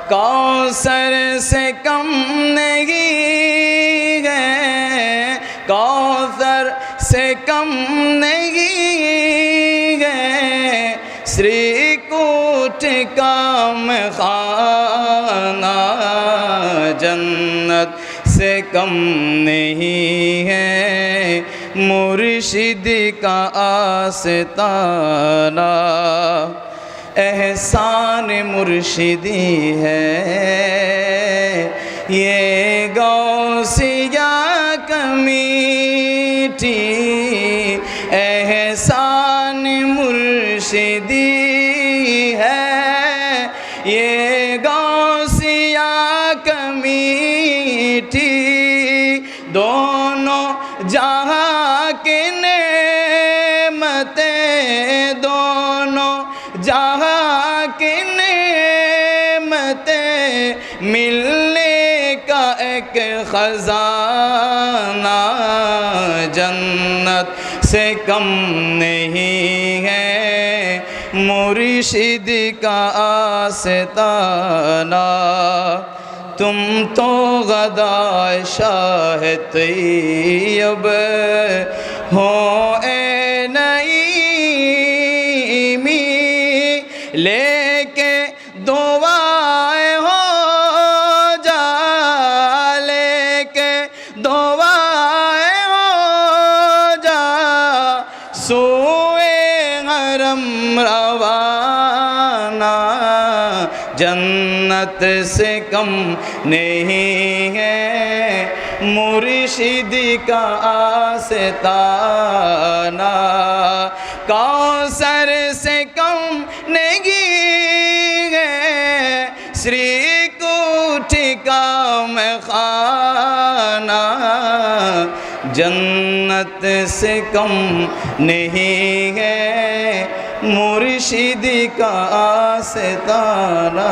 कौसर से कम नहीं है, कौसर से कम नहीं है, श्रीकूट का खाना जन्नत से कम नहीं है, मुर्शिद का आस्ताना एहसान मुर्शिदी है। ये गौसिया कमीठी एहसान मुर्शिदी है, ये गौसिया कमीठी दोनों जहाँ के नेमतें, दोनों जहाँ की नेमतें मिलने का एक खजाना जन्नत से कम नहीं है, मुर्शिद का आस्ताना। तुम तो गदा शाह तैयब हो ए नईमी, लेके दुआएं हो जा, लेके दुआएं हो जा, सोए हरम रवाना जन्नत से कम नहीं है, मुर्शिद का आस्ताना कौसर से कम नहीं है, श्रीकूट का खाना जन्नत से कम नहीं है, मुर्शिद का आस्ताना।